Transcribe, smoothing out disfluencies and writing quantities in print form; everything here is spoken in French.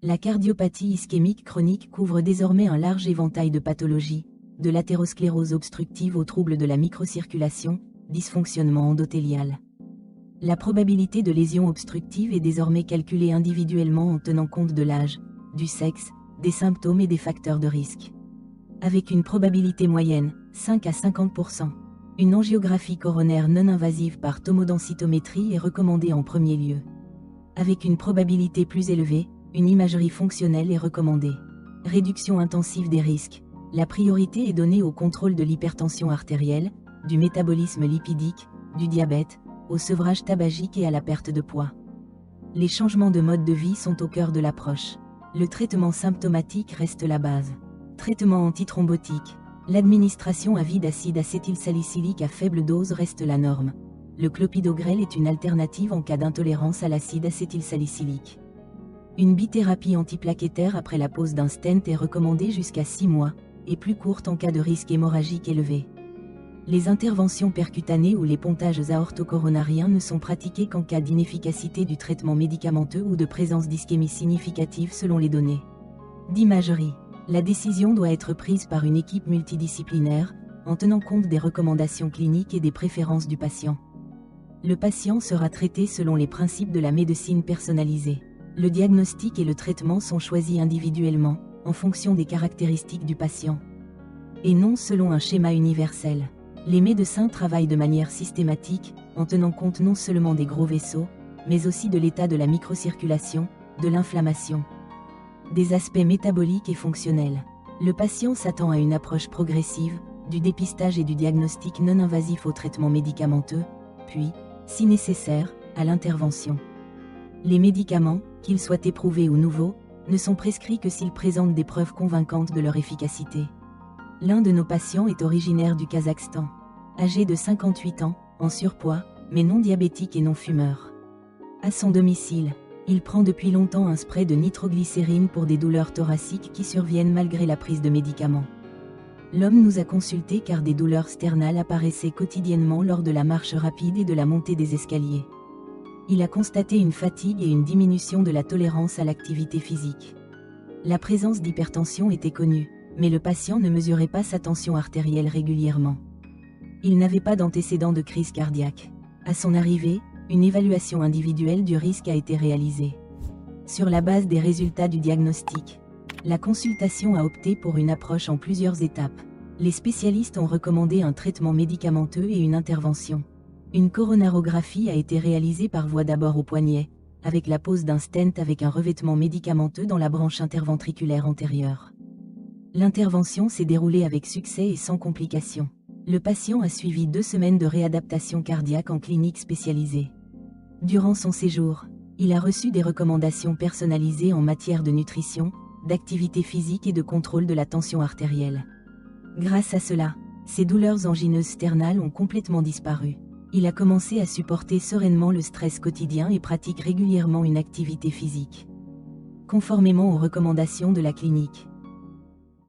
La cardiopathie ischémique chronique couvre désormais un large éventail de pathologies, de l'athérosclérose obstructive aux troubles de la microcirculation, dysfonctionnement endothélial. La probabilité de lésion obstructive est désormais calculée individuellement en tenant compte de l'âge, du sexe, des symptômes et des facteurs de risque. Avec une probabilité moyenne, 5 à 50%. Une angiographie coronaire non invasive par tomodensitométrie est recommandée en premier lieu. Avec une probabilité plus élevée, une imagerie fonctionnelle est recommandée. Réduction intensive des risques. La priorité est donnée au contrôle de l'hypertension artérielle, du métabolisme lipidique, du diabète, au sevrage tabagique et à la perte de poids. Les changements de mode de vie sont au cœur de l'approche. Le traitement symptomatique reste la base. Traitement antithrombotique. L'administration à vie d'acide acétylsalicylique à faible dose reste la norme. Le clopidogrel est une alternative en cas d'intolérance à l'acide acétylsalicylique. Une bithérapie antiplaquettaire après la pose d'un stent est recommandée jusqu'à 6 mois, et plus courte en cas de risque hémorragique élevé. Les interventions percutanées ou les pontages aortocoronariens ne sont pratiqués qu'en cas d'inefficacité du traitement médicamenteux ou de présence d'ischémie significative selon les données d'imagerie. La décision doit être prise par une équipe multidisciplinaire, en tenant compte des recommandations cliniques et des préférences du patient. Le patient sera traité selon les principes de la médecine personnalisée. Le diagnostic et le traitement sont choisis individuellement, en fonction des caractéristiques du patient, et non selon un schéma universel. Les médecins travaillent de manière systématique, en tenant compte non seulement des gros vaisseaux, mais aussi de l'état de la microcirculation, de l'inflammation, des aspects métaboliques et fonctionnels. Le patient s'attend à une approche progressive, du dépistage et du diagnostic non invasif au traitement médicamenteux, puis, si nécessaire, à l'intervention. Les médicaments, qu'ils soient éprouvés ou nouveaux, ne sont prescrits que s'ils présentent des preuves convaincantes de leur efficacité. L'un de nos patients est originaire du Kazakhstan. Âgé de 58 ans, en surpoids, mais non diabétique et non fumeur. À son domicile, il prend depuis longtemps un spray de nitroglycérine pour des douleurs thoraciques qui surviennent malgré la prise de médicaments. L'homme nous a consultés car des douleurs sternales apparaissaient quotidiennement lors de la marche rapide et de la montée des escaliers. Il a constaté une fatigue et une diminution de la tolérance à l'activité physique. La présence d'hypertension était connue, mais le patient ne mesurait pas sa tension artérielle régulièrement. Il n'avait pas d'antécédent de crise cardiaque. À son arrivée, une évaluation individuelle du risque a été réalisée. Sur la base des résultats du diagnostic, la consultation a opté pour une approche en plusieurs étapes. Les spécialistes ont recommandé un traitement médicamenteux et une intervention. Une coronarographie a été réalisée par voie d'abord au poignet, avec la pose d'un stent avec un revêtement médicamenteux dans la branche interventriculaire antérieure. L'intervention s'est déroulée avec succès et sans complications. Le patient a suivi 2 semaines de réadaptation cardiaque en clinique spécialisée. Durant son séjour, il a reçu des recommandations personnalisées en matière de nutrition, d'activité physique et de contrôle de la tension artérielle. Grâce à cela, ses douleurs angineuses sternales ont complètement disparu. Il a commencé à supporter sereinement le stress quotidien et pratique régulièrement une activité physique, conformément aux recommandations de la clinique.